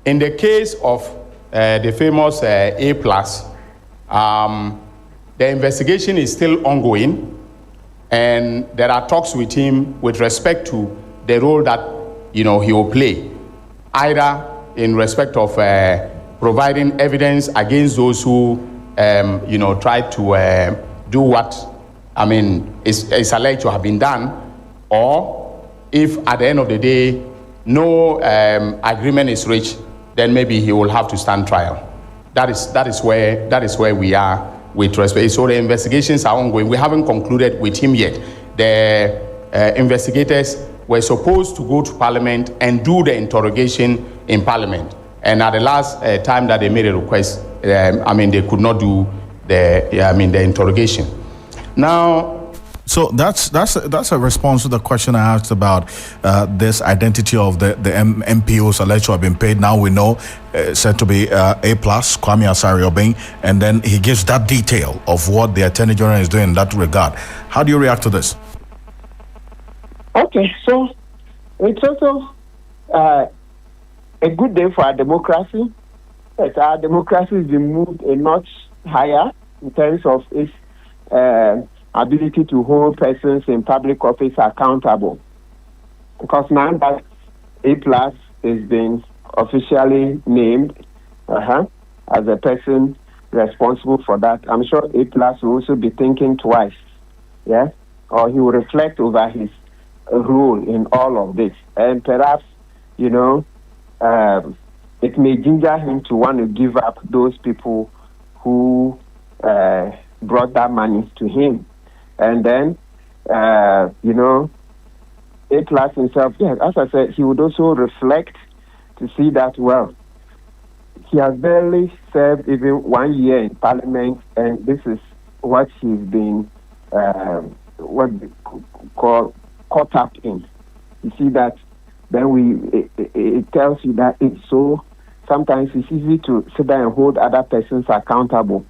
In the case of the famous A+, the investigation is still ongoing, and there are talks with him with respect to the role that he will play, either in respect of providing evidence against those who try to do what is alleged to have been done, or if at the end of the day no agreement is reached, then maybe he will have to stand trial. That is where we are with respect. So the investigations are ongoing. We haven't concluded with him yet. The investigators were supposed to go to Parliament and do the interrogation in Parliament. And at the last time that they made a request, they could not do the interrogation. Now, so that's a response to the question I asked about this identity of the MPOs alleged to have been paid. Now we know said to be A+, Kwame Asare, and then he gives that detail of what the Attorney General is doing in that regard. How do you react to this? Okay, so it's also a good day for our democracy. That our democracy has been moved a notch higher in terms of its ability to hold persons in public office accountable. Because now that A+ is being officially named as a person responsible for that, I'm sure A+ will also be thinking twice, or he will reflect over his role in all of this. And perhaps, it may ginger him to want to give up those people who brought that money to him. And then, A+ himself, as I said, he would also reflect to see that, well, he has barely served even 1 year in Parliament, and this is what he's been what they call caught up in. You see that, then it tells you that it's so, sometimes it's easy to sit there and hold other persons accountable,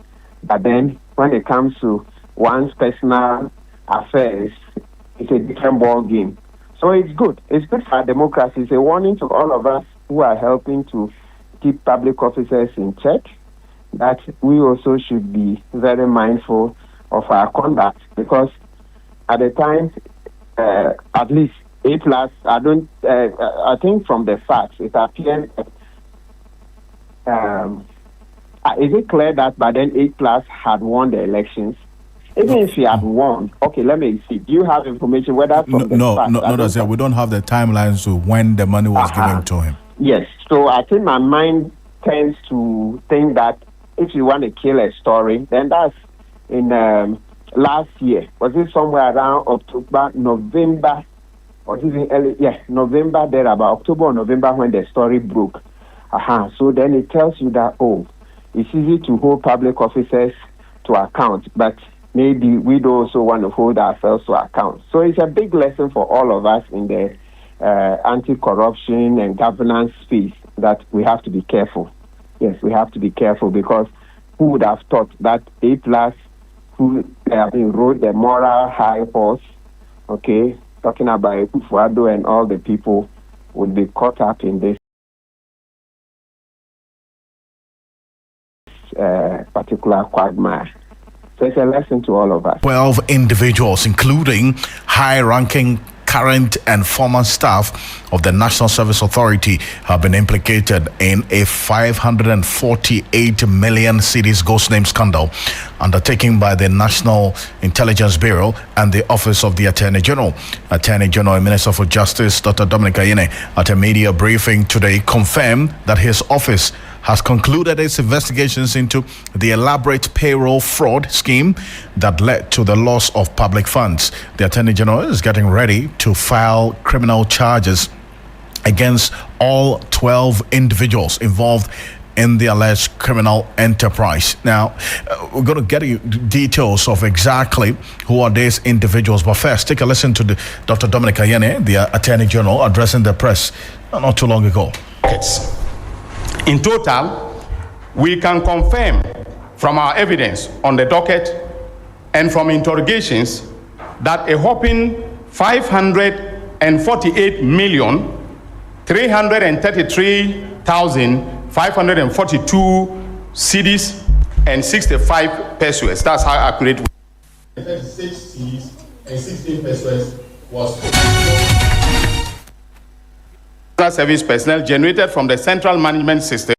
but then when it comes to one's personal affairs, it's a different ball game. So it's good. It's good for our democracy. It's a warning to all of us who are helping to keep public officers in check that we also should be very mindful of our conduct, because at the time, at least A+, I think from the facts, it appears is it clear that by then A+ had won the elections? Even if he had won, okay, let me see. Do you have information whether from we don't have the timelines to when the money was given to him. Yes, so I think my mind tends to think that if you want to kill a story, then that's in last year. Was it somewhere around October, November, or even early? Yeah, November, there about October or November when the story broke. So then it tells you that, it's easy to hold public officers to account, but maybe we do also want to hold ourselves to account. So it's a big lesson for all of us in the anti-corruption and governance space that we have to be careful. Yes, we have to be careful, because who would have thought that A+, who rode the moral high horse, talking about Akufo Addo and all the people, would be caught up in this particular quagmire. So it's a lesson to all of us. 12 individuals, including high-ranking current and former staff of the National Service Authority, have been implicated in a 548 million cedis ghost name scandal undertaken by the National Intelligence Bureau and the Office of the Attorney General. Attorney General and Minister for Justice, Dr. Dominic Ayine, at a media briefing today, confirmed that his office has concluded its investigations into the elaborate payroll fraud scheme that led to the loss of public funds. The Attorney General is getting ready to file criminal charges against all 12 individuals involved in the alleged criminal enterprise. Now, we're going to get you details of exactly who are these individuals. But first, take a listen to Dr. Dominic Ayine, the Attorney General, addressing the press not too long ago. In total, we can confirm from our evidence on the docket and from interrogations that a whopping 548,333,000 36,542 cedis and 65 pesos. That's how accurate. 36 cedis and 16 pesos was service personnel generated from the central management system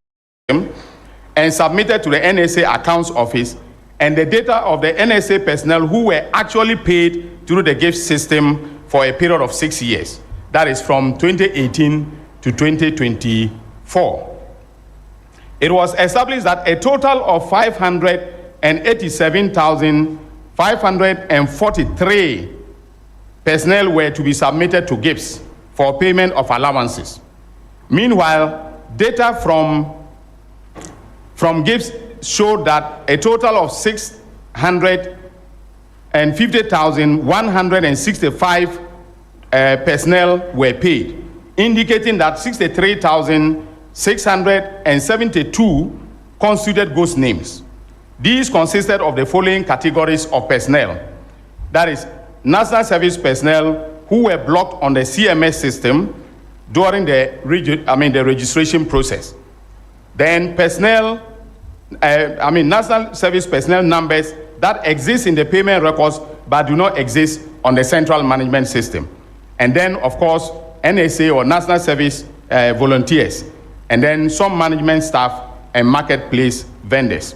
and submitted to the NSA accounts office, and the data of the NSA personnel who were actually paid through the gift system for a period of 6 years. That is from 2018 to 2024. It was established that a total of 587,543 personnel were to be submitted to gifts for payment of allowances. Meanwhile, data from gifts showed that a total of 650,165 personnel were paid, indicating that 63,672 constituted ghost names. These consisted of the following categories of personnel. That is, national service personnel who were blocked on the CMS system during the registration process. Then national service personnel numbers that exist in the payment records but do not exist on the central management system. And then, of course, NSA or national service volunteers, and then some management staff and marketplace vendors.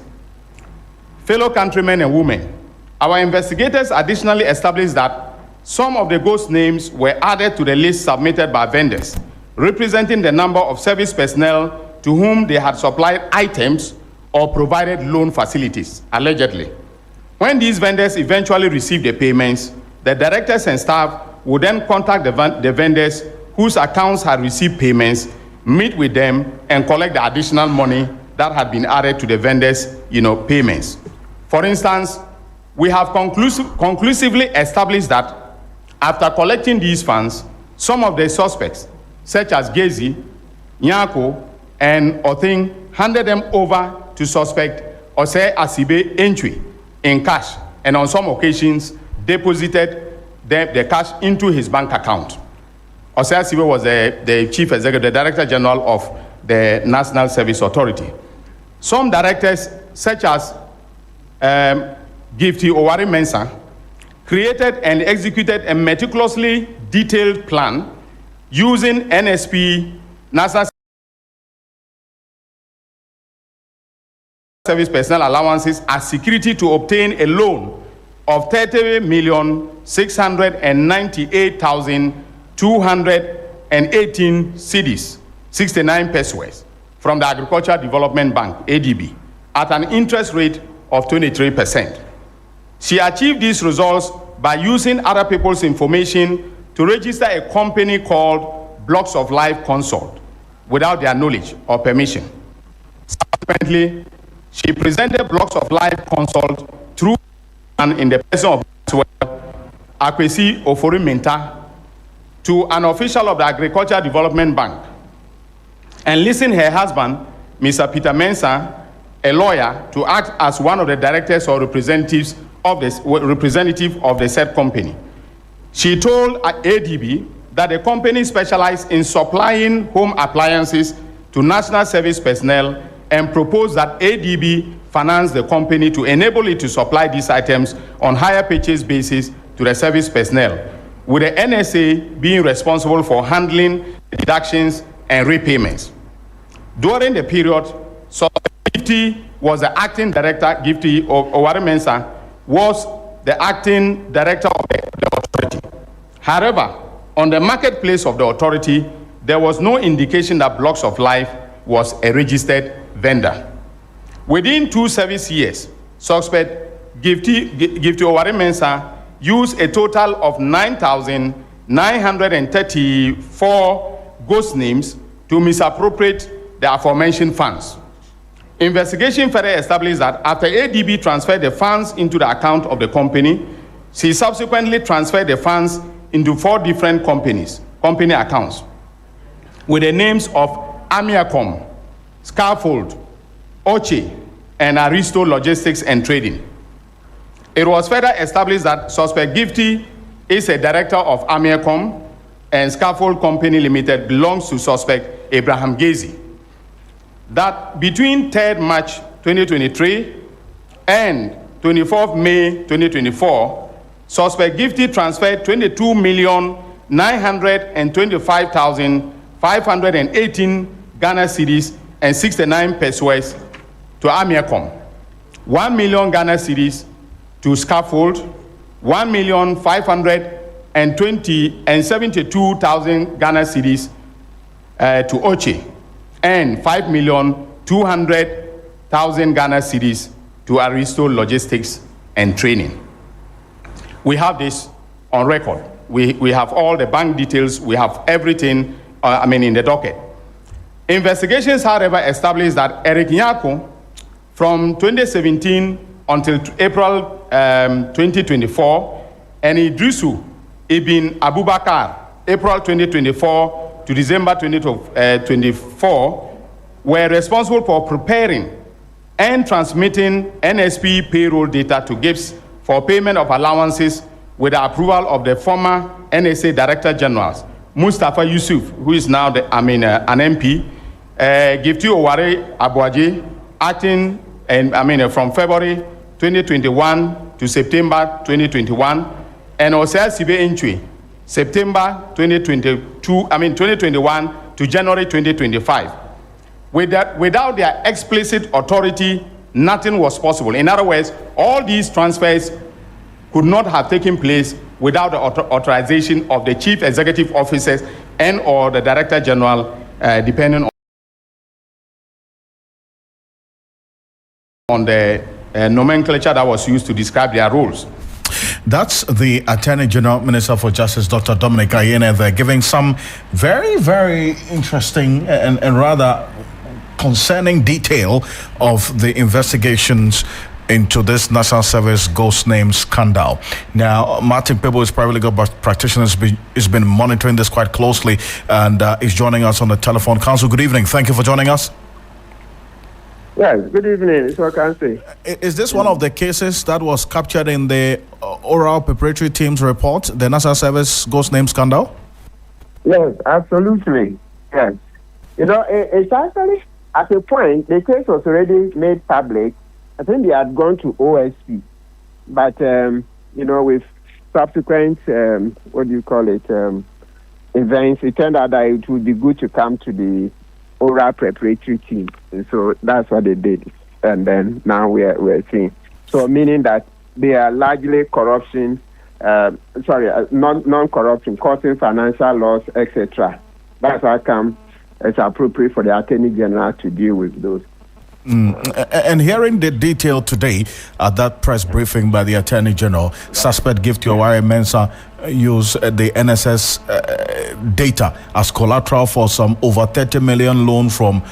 Fellow countrymen and women, our investigators additionally established that some of the ghost names were added to the list submitted by vendors, representing the number of service personnel to whom they had supplied items or provided loan facilities, allegedly. When these vendors eventually received the payments, the directors and staff would then contact the vendors whose accounts had received payments, meet with them, and collect the additional money that had been added to the vendors' payments. For instance, we have conclusively established that after collecting these funds, some of the suspects, such as Gezi, Nyako, and Othing, handed them over to suspect Osei Asibe Entry in cash, and on some occasions deposited the cash into his bank account. Osei Asibe was the chief executive, the director general of the National Service Authority. Some directors, such as Gyamfi Owari Mensah, created and executed a meticulously detailed plan using NSP, National Service Personnel allowances as security to obtain a loan of 30,698,218 cedis, 69 pesos, from the Agricultural Development Bank, ADB, at an interest rate of 23%. She achieved these results by using other people's information to register a company called Blocks of Life Consult without their knowledge or permission. Subsequently, she presented Blocks of Life Consult through and in the person of Akwesi Ofori Menta to an official of the Agricultural Development Bank, and enlisting her husband, Mr. Peter Mensah, a lawyer, to act as one of the directors or representative of the said company. She told ADB that the company specialized in supplying home appliances to national service personnel and proposed that ADB finance the company to enable it to supply these items on hire purchase basis to the service personnel, with the NSA being responsible for handling deductions and repayments. During the period, Gyamfi was the acting director, Gyamfi Owari Mensah was the acting director of the authority. However, on the marketplace of the authority, there was no indication that Blocks of Life was a registered vendor. Within 2 service years, suspect Gyamfi Owari Mensah used a total of 9,934 ghost names to misappropriate the aforementioned funds. Investigation further established that after ADB transferred the funds into the account of the company, she subsequently transferred the funds into 4 different company accounts with the names of Amiacom, Scaffold, Otchere, and Aristo Logistics and Trading. It was further established that suspect Gyamfi is a director of Amiacom, and Scaffold Company Limited belongs to suspect Abraham Gezi. that between 3rd March 2023 and 24th May 2024, suspect Gyamfi transferred 22,925,518 Ghana cedis and 69 pesos to Aremeyaw, 1 million Ghana cedis to Scaffold, 1,572,000 Ghana cedis to otchere, and 5,200,000 Ghana cedis to Aristo Logistics and Training. We have this on record. We have all the bank details. We have everything, in the docket. Investigations, however, established that Aremeyaw, from 2017 until April 2024, and Idrisu Ibn Abubakar, April 2024 to December 2024, were responsible for preparing and transmitting NSP payroll data to GIPS for payment of allowances with the approval of the former NSA Director General, Mustafa Yusuf, who is now an MP, Gyamfi Oware Abuaje, acting from February 2021 to September 2021, and Osea Sibe Enchwe, September 2021 to January 2025. Without their explicit authority, nothing was possible. In other words, all these transfers could not have taken place without the authorization of the chief executive officers and or the Director General, depending on the nomenclature that was used to describe their roles. That's the Attorney General, Minister for Justice, Dr. Dominic Ayine. They're giving some very, very interesting and rather concerning detail of the investigations into this National Service ghost name scandal. Now, Martin Pebo is private legal practitioner, has been monitoring this quite closely and is joining us on the telephone. Counsel, good evening. Thank you for joining us. Yes, good evening. It's what I can say. Is this one of the cases that was captured in the oral preparatory team's report, the National Service ghost name scandal? Yes, absolutely. Yes. It's actually, at a point, the case was already made public. I think they had gone to OSP. But, with subsequent, events, it turned out that it would be good to come to the oral preparatory team. And so that's what they did. And then now we're seeing. So meaning that they are largely corruption, non-corruption, causing financial loss, etc. That's how come it's appropriate for the Attorney General to deal with those. And hearing the detail today at that press briefing by the Attorney General, suspect Gyamfi Oware Mensah used the NSS data as collateral for some over 30 million loan from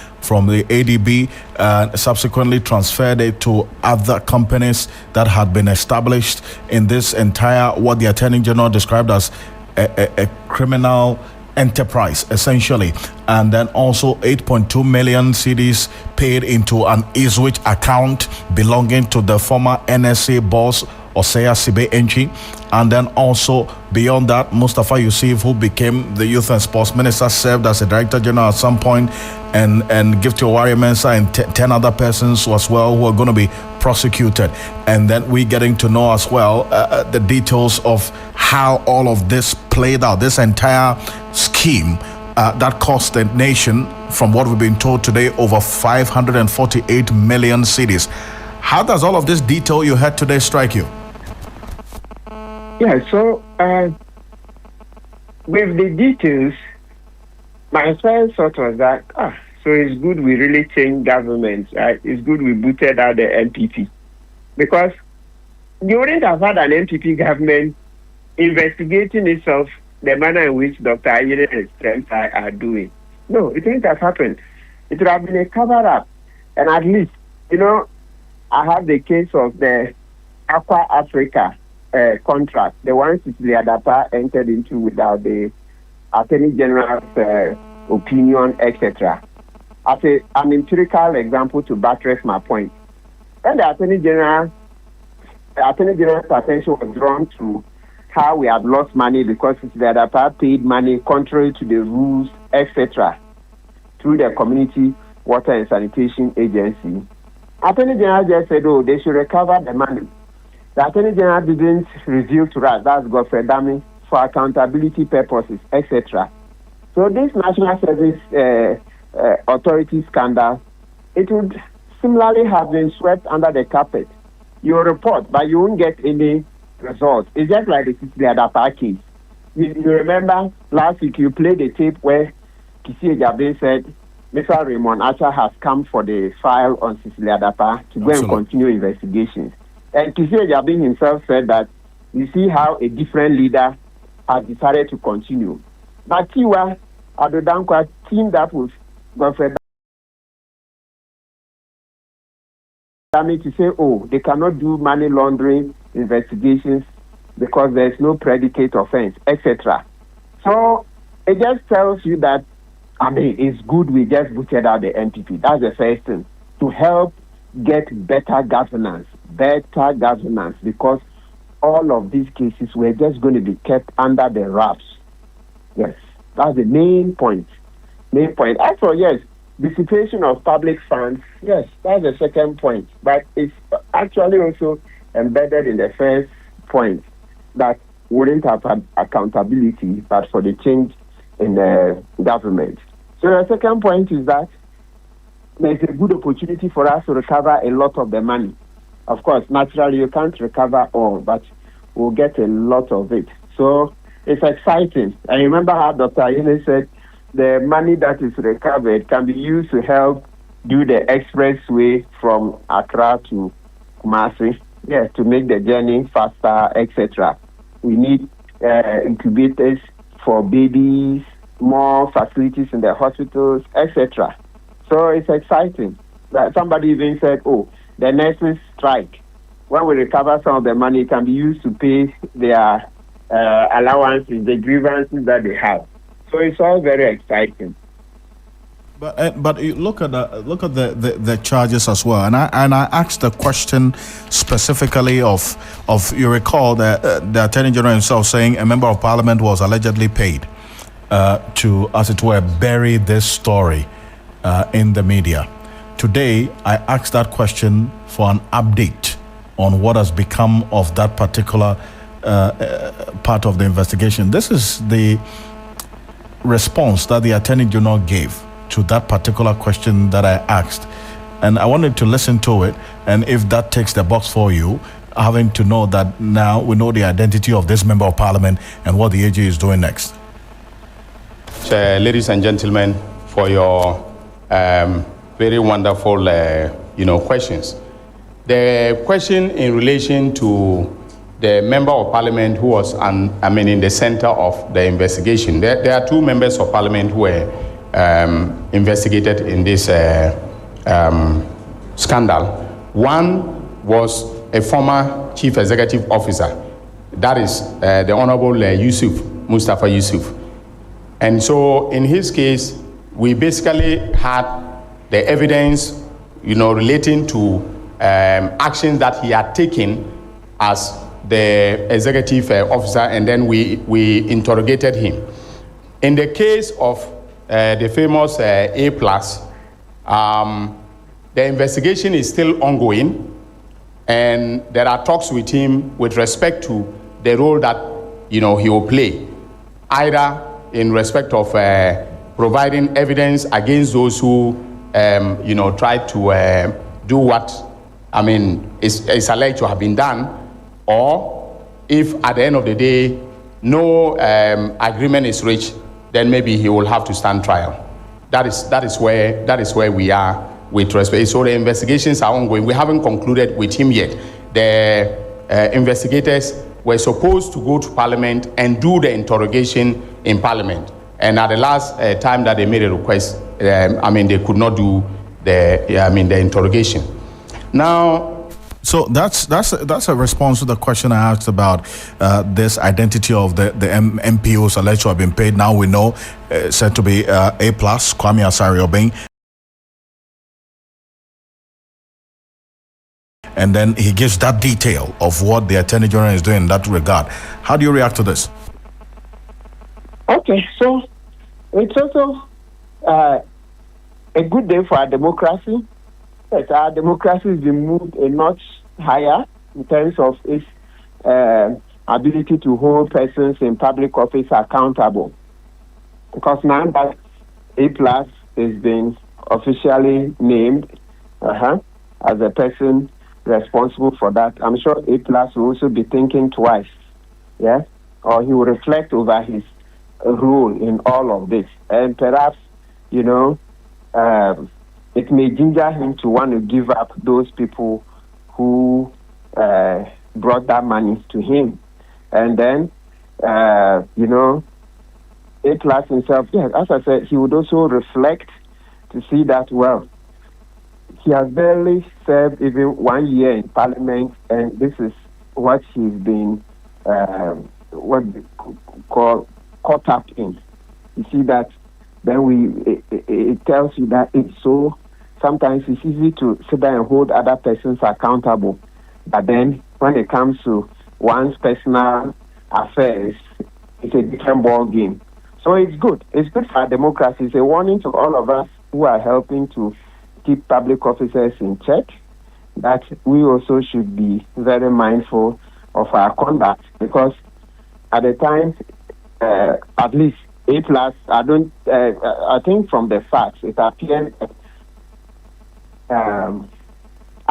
the ADB, and subsequently transferred it to other companies that had been established in this entire, what the Attorney General described as a criminal enterprise, essentially. And then also 8.2 million cedis paid into an Iswich account belonging to the former NSA boss Osea Sibe Enchi. And then also beyond that, Mustafa Yusuf, who became the Youth and Sports Minister, served as a Director General at some point, and Gyamfi Oware Mensah and 10 other persons as well who are going to be prosecuted. And then we getting to know as well the details of how all of this played out, this entire scheme that cost the nation, from what we've been told today, over 548 million cedis. How does all of this detail you had today strike you? Yeah, so with the details, my first thought was that, so it's good we really change government, right? It's good we booted out the NPP. Because you wouldn't have had an NPP government investigating itself the manner in which Dr. Ayine and his friends are doing. No, it wouldn't have happened. It would have been a cover-up. And at least, I have the case of the Aqua Africa contract, the ones which the Adapa entered into without the Attorney General's opinion, etc. As an empirical example to buttress my point, when the Attorney General's attention was drawn to how we had lost money because the Adapa paid money contrary to the rules, etc., through the community Water and Sanitation Agency, Attorney General just said, oh, they should recover the money. The Attorney General didn't reveal to us, that's Godfrey Dami, for accountability purposes, etc. So this National Service Authority scandal, it would similarly have been swept under the carpet. You report, but you won't get any results. It's just like the Kisi Agyapong case. You remember last week you played a tape where Kisi Agyapong said Mr. Raymond Acha has come for the file on Kisi Agyapong to go and continue investigations. And Kisi Agyapong himself said that you see how a different leader has decided to continue. But Tiwa Addo teamed up with Godfrey Dami to say, oh, they cannot do money laundering investigations because there's no predicate offense, etc. So it just tells you that, I mean, it's good we just booted out the NPP. That's the first thing, to help get better governance, because all of these cases were just going to be kept under the wraps. Yes, that's the main point. As for, yes, dissipation of public funds, yes, that's the second point. But it's actually also embedded in the first point, that wouldn't have had accountability, but for the change in the government. So the second point is that there's a good opportunity for us to recover a lot of the money. Of course, naturally, you can't recover all, but we'll get a lot of it. So it's exciting. I remember how Dr. Ayene said the money that is recovered can be used to help do the expressway from Accra to Kumasi, to make the journey faster, etc. We need incubators for babies, more facilities in the hospitals, etc. So it's exciting. That somebody even said, oh, the nurses strike. When we recover some of the money, it can be used to pay their allowances, the grievances that they have. So it's all very exciting. But you look at the charges as well, and I asked the question specifically of you recall the Attorney General himself saying a member of Parliament was allegedly paid to, as it were, bury this story in the media. Today, I asked that question for an update on what has become of that particular part of the investigation. This is the response that the Attorney General gave to that particular question that I asked. And I wanted to listen to it, and if that takes the box for you, having to know that now we know the identity of this member of Parliament and what the AG is doing next. Ladies and gentlemen, for your very wonderful questions. The question in relation to the member of Parliament who was in the center of the investigation. There are two members of Parliament who were investigated in this scandal. One was a former chief executive officer, that is the Honorable Mustafa Yusuf. And so in his case, we basically had the evidence, relating to actions that he had taken as the executive officer, and then we interrogated him. In the case of the famous Aplus, the investigation is still ongoing, and there are talks with him with respect to the role that he will play, either in respect of providing evidence against those who try to do what is alleged to have been done, or if at the end of the day no agreement is reached, then maybe he will have to stand trial. That is where we are with respect. So the investigations are ongoing. We haven't concluded with him yet. The investigators were supposed to go to Parliament and do the interrogation in Parliament. And at the last time that they made a request, they could not do the interrogation. Now, so that's a response to the question I asked about this identity of the MPOs alleged to have been paid. Now we know said to be A+, Kwame Asare. And then he gives that detail of what the Attorney General is doing in that regard. How do you react to this? Okay, so it's also a a good day for our democracy. Yes, our democracy has been moved a notch higher in terms of its ability to hold persons in public office accountable. Because now that A+ is being officially named as a person responsible for that, I'm sure A+ will also be thinking twice, yeah, or he will reflect over his role in all of this, and perhaps, you know, it may ginger him to want to give up those people who brought that money to him, and then, you know, A+ himself, yes, as I said, he would also reflect to see that, well, he has barely served even 1 year in Parliament, and this is what he's been what they call caught up in. You see that, then it tells you that it's so, sometimes it's easy to sit there and hold other persons accountable, but then when it comes to one's personal affairs, it's a different ball game. So it's good. It's good for our democracy. It's a warning to all of us who are helping to keep public officers in check, that we also should be very mindful of our conduct, because at the time, at least A+, I think from the facts, it appears,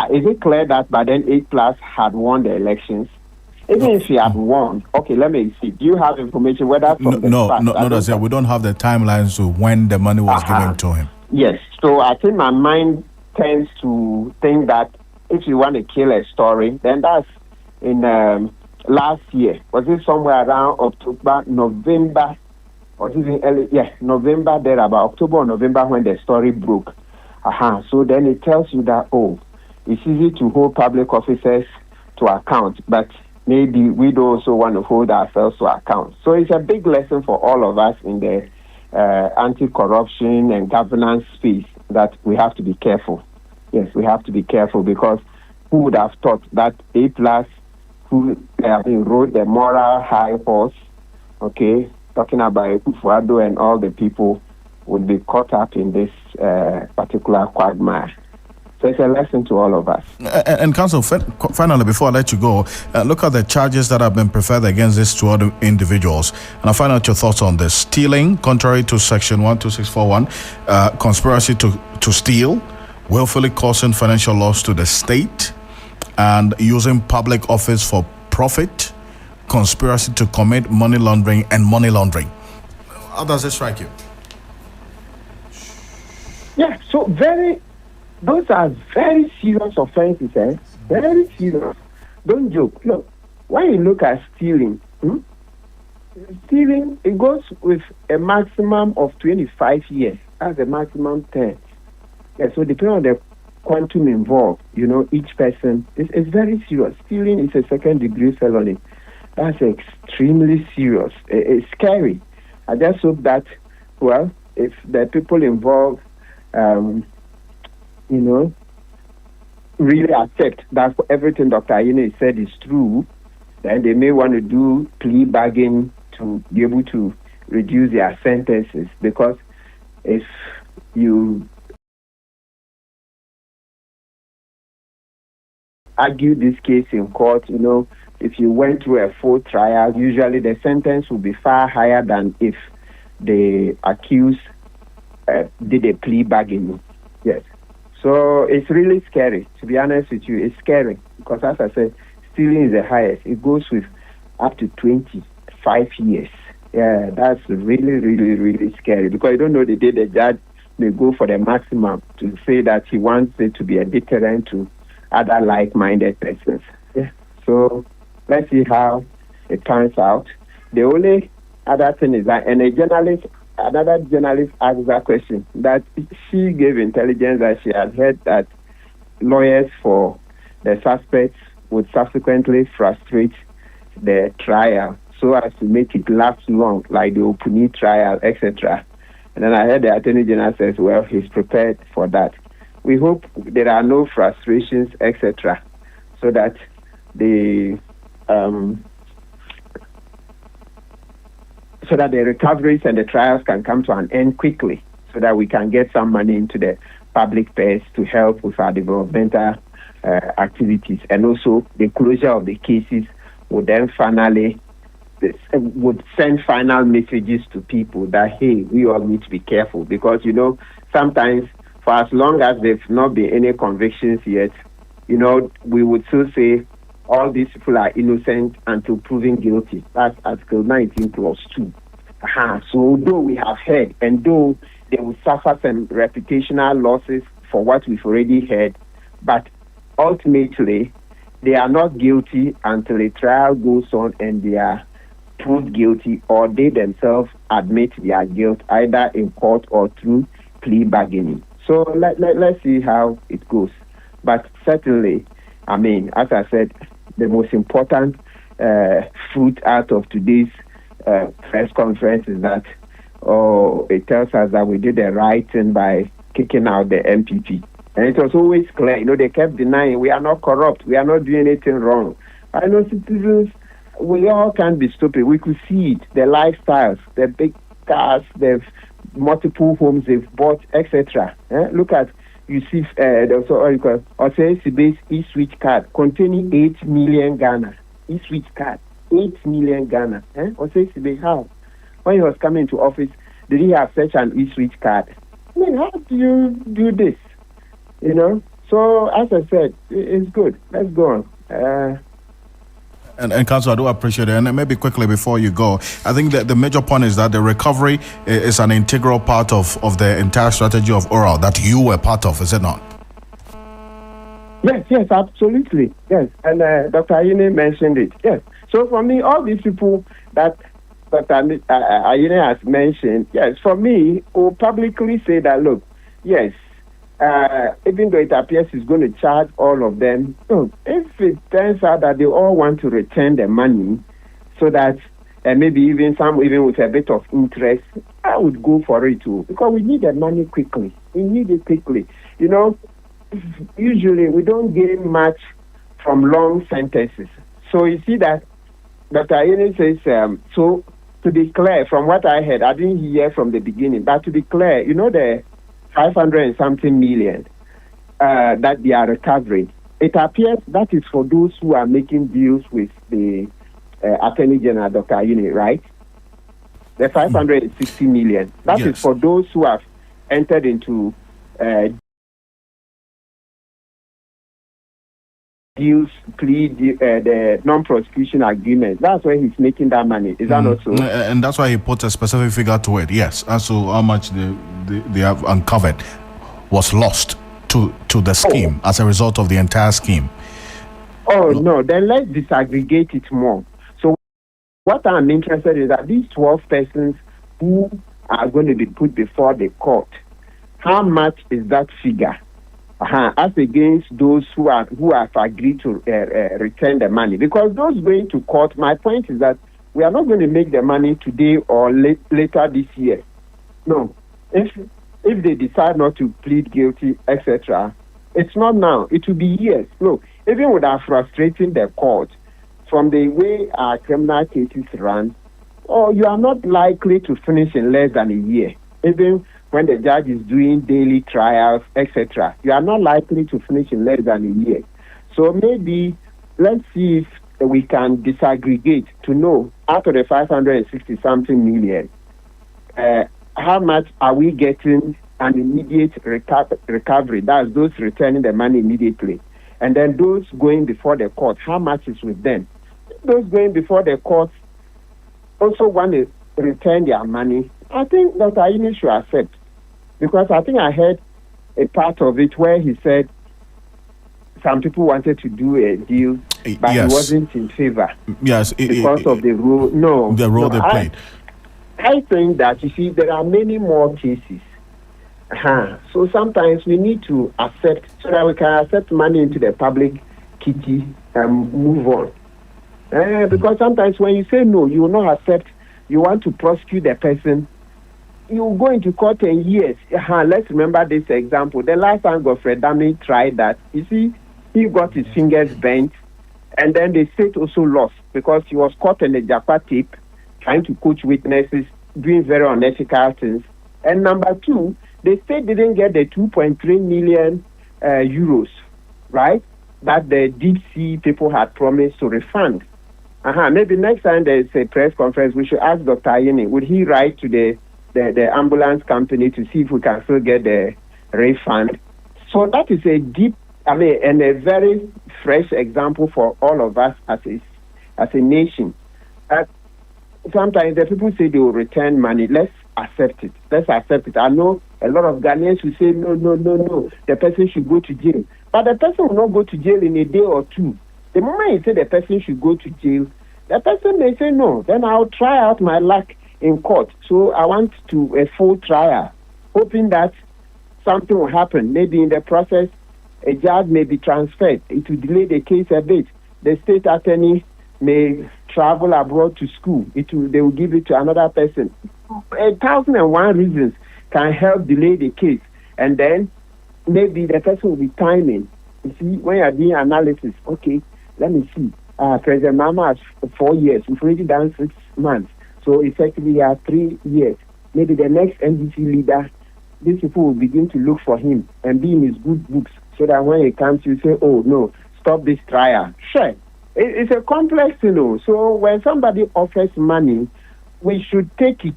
is it clear that by then A+ had won the elections? Even if he had won, okay, let me see. Do you have information whether from the facts? We don't have the timelines to when the money was given to him. Yes, so I think my mind tends to think that if you want to kill a story, then that's in last year. Was it somewhere around October, November, or even early? Yeah, November, there about October or November when the story broke. So then it tells you that, oh, it's easy to hold public officers to account, but maybe we do also want to hold ourselves to account. So it's a big lesson for all of us in the anti-corruption and governance space, that we have to be careful. Yes, we have to be careful, because who would have thought that A+, who rode the moral high horse, okay, talking about Akufo Addo and all the people, would be caught up in this particular quagmire. So it's a lesson to all of us. And Counsel, finally, before I let you go, look at the charges that have been preferred against these two other individuals. And I'll find out your thoughts on this. Stealing, contrary to Section 12641, conspiracy to steal, willfully causing financial loss to the state, and using public office for profit, conspiracy to commit money laundering, and money laundering. How does this strike you? Yeah, so those are very serious offenses, Very serious. Don't joke. Look, when you look at stealing, stealing, it goes with a maximum of 25 years. That's a maximum term. Yeah, so depending on the quantum involved, you know, each person, it's very serious. Stealing is a second-degree felony. That's extremely serious. It's scary. I just hope that, well, if the people involved, you know, really accept that everything Dr. Ayine said is true, then they may want to do plea bargain to be able to reduce their sentences. Because if you argue this case in court, you know, if you went through a full trial, usually the sentence will be far higher than if the accused did a plea bargain. Yes. So it's really scary. To be honest with you, it's scary. Because as I said, stealing is the highest. It goes with up to 25 years. Yeah, that's really, really, really scary. Because you don't know the day the judge may go for the maximum to say that he wants it to be a deterrent to other like-minded persons. Yeah. So let's see how it turns out. The only other thing is that, and another journalist asked that question, that she gave intelligence that she had heard that lawyers for the suspects would subsequently frustrate the trial so as to make it last long, like the Opuni trial, etc. And then I heard the Attorney General says, well, he's prepared for that. We hope there are no frustrations, etc., so that the recoveries and the trials can come to an end quickly, so so that we can get some money into the public purse to help with our developmental activities. And also the closure of the cases would then finally would send final messages to people that, hey, we all need to be careful, because, you know, sometimes for as long as there's not been any convictions yet, you know, we would still say all these people are innocent until proven guilty. That's Article 19 Clause 2. So though we have heard, and though they will suffer some reputational losses for what we've already heard, but ultimately they are not guilty until a trial goes on and they are proved guilty, or they themselves admit their guilt either in court or through plea bargaining. So let's see how it goes. But certainly, I mean, as I said, the most important fruit out of today's press conference is that it tells us that we did the right thing by kicking out the NPP. And it was always clear, you know, they kept denying, we are not corrupt, we are not doing anything wrong. I know citizens, we all can't be stupid. We could see it, the lifestyles, the big cars, the multiple homes they've bought, etc. Look at, you see, there's Osei e-switch card containing 8 million Ghana. E-switch card, 8 million Ghana. Osei, how? When he was coming to office, did he have such an e-switch card? I mean, how do you do this? You know? So, as I said, it's good. Let's go on. And Council, I do appreciate it. And maybe quickly before you go, I think that the major point is that the recovery is an integral part of the entire strategy of oral that you were part of, is it not? Yes, absolutely. Yes. And Dr. Ayine mentioned it. Yes. So for me, all these people that Dr. Ayine has mentioned, yes, for me, will publicly say that, look, yes, even though it appears he's going to charge all of them, if it turns out that they all want to return the money so that maybe even some even with a bit of interest, I would go for it too, because we need the money quickly. We need it quickly. You know, usually we don't gain much from long sentences. So you see that Dr. Ayine says, so to be clear, from what I heard, I didn't hear from the beginning, but to be clear, you know, the 500 and something million that they are recovering, it appears that is for those who are making deals with the Attorney General, Dr. Ayine, right? The 560 million. That is for those who have entered into deals, the non-prosecution agreement. That's where he's making that money. Is that not so? And that's why he put a specific figure to it. Yes, as to how much they have uncovered was lost to the scheme as a result of the entire scheme. No, then let's disaggregate it more. So what I'm interested in is that these 12 persons who are going to be put before the court, how much is that figure? As against those who have agreed to return the money. Because those going to court, my point is that we are not going to make the money today or later this year. No. If they decide not to plead guilty, etc., it's not now. It will be years. Look, even without frustrating the court, from the way our criminal cases run, you are not likely to finish in less than a year. Even when the judge is doing daily trials, etc., you are not likely to finish in less than a year. So maybe let's see if we can disaggregate to know out of the 560-something million, how much are we getting an immediate recovery? That's those returning the money immediately. And then those going before the court, how much is with them? Those going before the court also want to return their money. I think Dr. Ayine should accept, because I think I heard a part of it where he said some people wanted to do a deal, but he wasn't in favor. Yes, because of the role. No, the role they played. I think that, you see, there are many more cases. So sometimes we need to accept, so that we can accept money into the public kitty and move on. Because sometimes when you say no, you will not accept, you want to prosecute the person, you will go into court 10 years. Let's remember this example. The last time Godfred Dami tried that, you see, he got his fingers bent, and then the state also lost because he was caught in the Japa tape, trying to coach witnesses, doing very unethical things. And number two, the state didn't get the 2.3 million euros, right? That the deep sea people had promised to refund. Maybe next time there's a press conference, we should ask Dr. Ayeni, would he write to the ambulance company to see if we can still get the refund? So that is a deep, and a very fresh example for all of us as a nation. Sometimes the people say they will return money. Let's accept it. I know a lot of Ghanaians will say, no, the person should go to jail. But the person will not go to jail in a day or two. The moment you say the person should go to jail, the person may say no. Then I'll try out my luck in court. So I want a full trial, hoping that something will happen. Maybe in the process, a judge may be transferred. It will delay the case a bit. The state attorney may travel abroad to school. They will give it to another person. 1,001 reasons can help delay the case. And then maybe the person will be timing. You see, when you're doing analysis, okay, let me see. President Mama has 4 years. We've already done 6 months. So effectively, he has 3 years. Maybe the next NDC leader, these people will begin to look for him and be in his good books so that when he comes, you say, oh, no, stop this trial. Sure. It's a complex, So when somebody offers money, we should take it.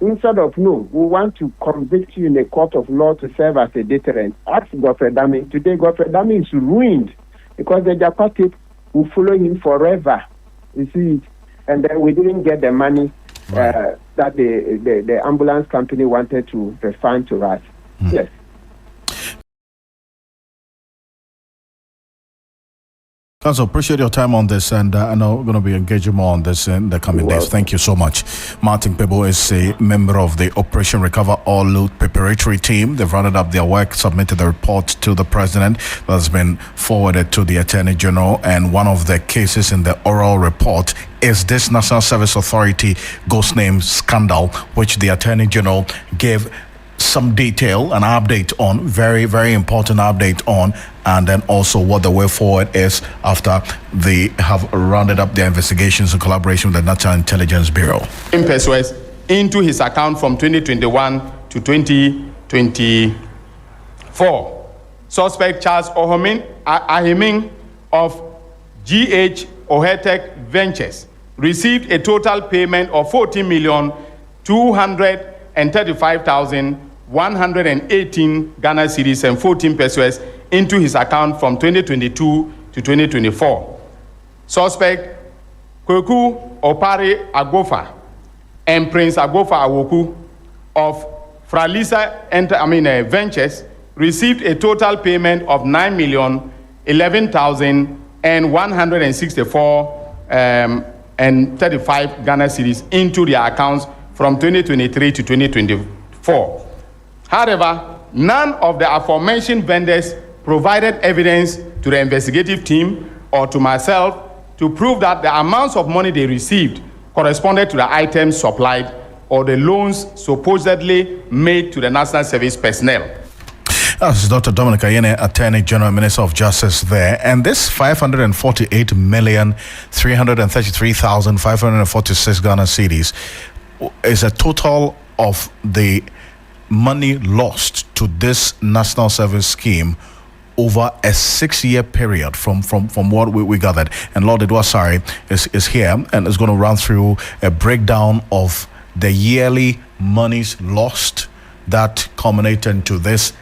Instead of, no, we want to convict you in a court of law to serve as a deterrent. Ask Godfrey Dami. Today, Godfrey Dami is ruined because the Jakarta will follow him forever. You see it? And then we didn't get the money that the ambulance company wanted to refund to us. Yes. Council, appreciate your time on this, and I know we're going to be engaging more on this in the coming days. Thank you so much. Martin Pebo is a member of the Operation Recover All Loot preparatory team. They've rounded up their work, submitted the report to the president that has been forwarded to the Attorney General, and one of the cases in the oral report is this National Service Authority ghost name Scándal, which the Attorney General gave some detail, an update on, very, very important update on, and then also what the way forward is after they have rounded up their investigations in collaboration with the National Intelligence Bureau. Pesos into his account from 2021 to 2024. Suspect Charles Ahiming of GH Ohetech Ventures received a total payment of 14,235,118 Ghana cedis and 14 pesos into his account from 2022 to 2024. Suspect Kweku Agofa and Prince Agofa Awoku of Fralisa Ventures received a total payment of 9,011,164 and 35 Ghana cedis into their accounts from 2023 to 2024. However, none of the aforementioned vendors provided evidence to the investigative team or to myself to prove that the amounts of money they received corresponded to the items supplied or the loans supposedly made to the National Service personnel. This is Dr. Dominic Ayene, Attorney General, Minister of Justice there. And this 548,333,546 Ghana cedis is a total of the money lost to this national service scheme over a 6-year period from what we gathered. And Lord Edwasari is here and is going to run through a breakdown of the yearly monies lost that culminated into this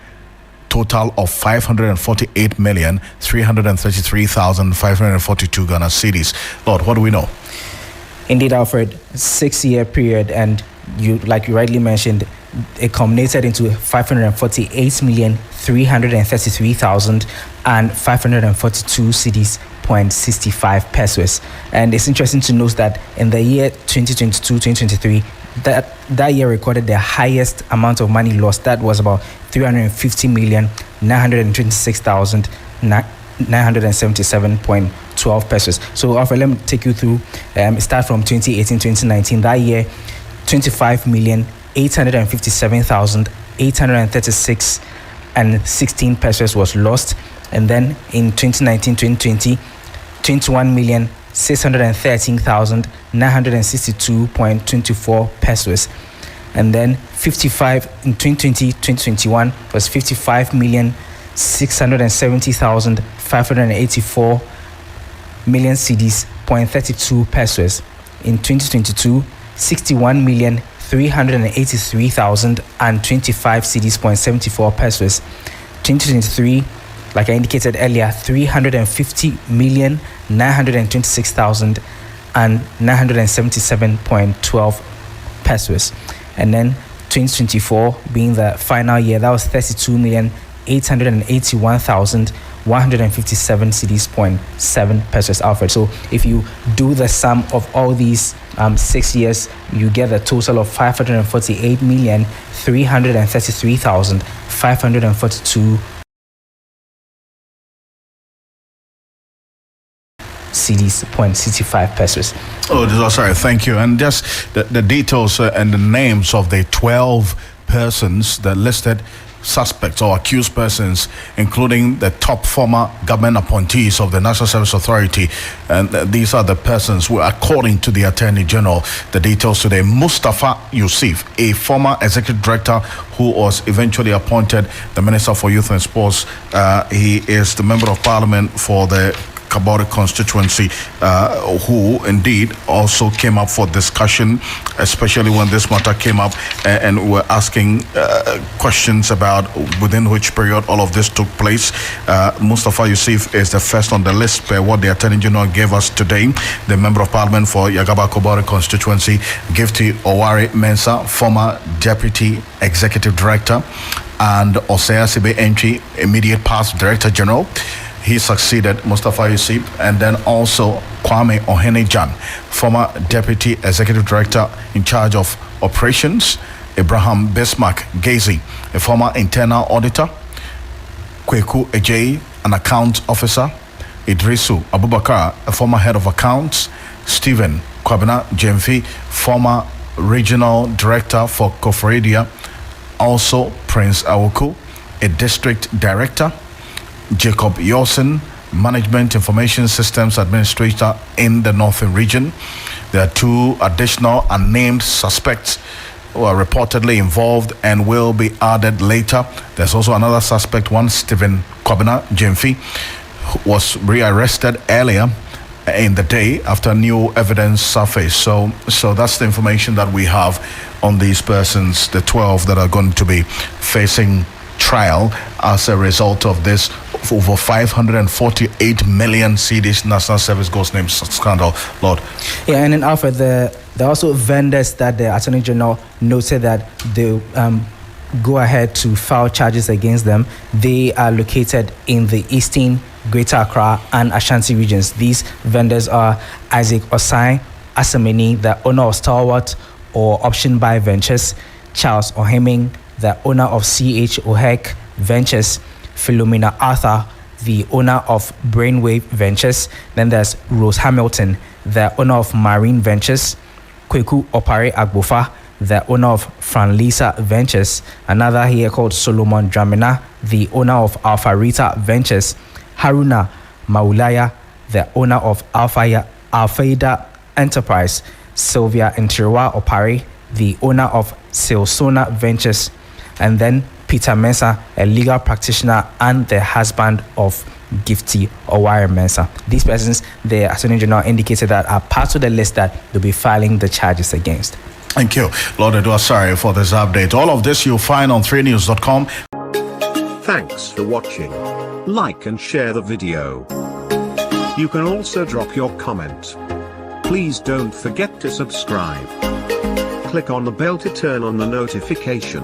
total of 548,333,542 Ghana cedis. Lord, what do we know? Indeed, Alfred, 6-year period, and you, like you rightly mentioned, it culminated into 548,333,542 cedis, 0.65 pesos. And it's interesting to note that in the year 2022-2023, that year recorded the highest amount of money lost. That was about 350,926,977.12 pesos. So, Alfred, let me take you through. Start from 2018-2019. That year, 25,857,836 and 16 pesos was lost. And then in 2019-2020, 21,613,962.24 pesos. And then 55 in 2020-2021 was 55,670,584 million cedis, 0.32 pesos. In 2022, 61,383,025 cedis, 0.74 pesos. 2023, like I indicated earlier, 350,926,977.12 pesos. And then 2024 being the final year, that was 32,881,157 cedis, 0.7 pesos, Alfred. So if you do the sum of all these 6 years, you get a total of 548,333,542 cedis, 0.65 pesos. Oh, sorry, thank you. And just the details and the names of the 12 persons that listed suspects or accused persons, including the top former government appointees of the National Service Authority. And these are the persons who, according to the Attorney General, the details today: Mustafa Yusuf, a former executive director who was eventually appointed the Minister for Youth and Sports. He is the Member of Parliament for the Kabore constituency, who indeed also came up for discussion, especially when this matter came up, and we're asking questions about within which period all of this took place. Mustafa Yusuf is the first on the list per what the Attorney General gave us today. The Member of Parliament for Yagaba Kabore constituency, Gyamfi Mensah, former Deputy Executive Director, and Osea Sibe Entry, immediate past Director General. He succeeded Mustafa Yusuf. And then also Kwame Ohenejan, former Deputy Executive Director in charge of operations. Abraham Bismarck Gazy, a former internal auditor. Kweku Agyarko, an account officer. Idrisu Abubakar, a former head of accounts. Stephen Kwabena Gyamfi, former regional director for Koforedia. Also Prince Awoku, a district director. Jacob Yosen, Management Information Systems Administrator in the Northern Region. There are 2 additional unnamed suspects who are reportedly involved and will be added later. There's also another suspect, one Stephen Kwabena Gyamfi, who was rearrested earlier in the day after new evidence surfaced. So that's the information that we have on these persons, the 12 that are going to be facing trial as a result of this over 548 million cedis National Service Ghost Name scandal, Lord. Yeah, and then Alfred, there are also vendors that the Attorney General noted that they go ahead to file charges against them. They are located in the Eastern, Greater Accra and Ashanti regions. These vendors are Isaac Osai Asameni, the owner of Stalwart or Option Buy Ventures, Charles Oheming, the owner of CH Ohek Ventures, Philomena Arthur, the owner of Brainwave Ventures. Then there's Rose Hamilton, the owner of Marine Ventures. Kweku Agbofa, the owner of Franlisa Ventures. Another here called Solomon Dramina, the owner of Alpha Rita Ventures. Haruna Maulaya, the owner of Alphaida Enterprise. Sylvia Ntirwa Opare, the owner of Silsona Ventures. And then Peter Mensah, a legal practitioner and the husband of Gifty Oware Mensah. These persons, the Attorney General indicated that are part of the list that they'll be filing the charges against. Thank you, Lord Edward. Sorry for this update. All of this you'll find on 3news.com. Thanks for watching. Like and share the video. You can also drop your comment. Please don't forget to subscribe. Click on the bell to turn on the notification.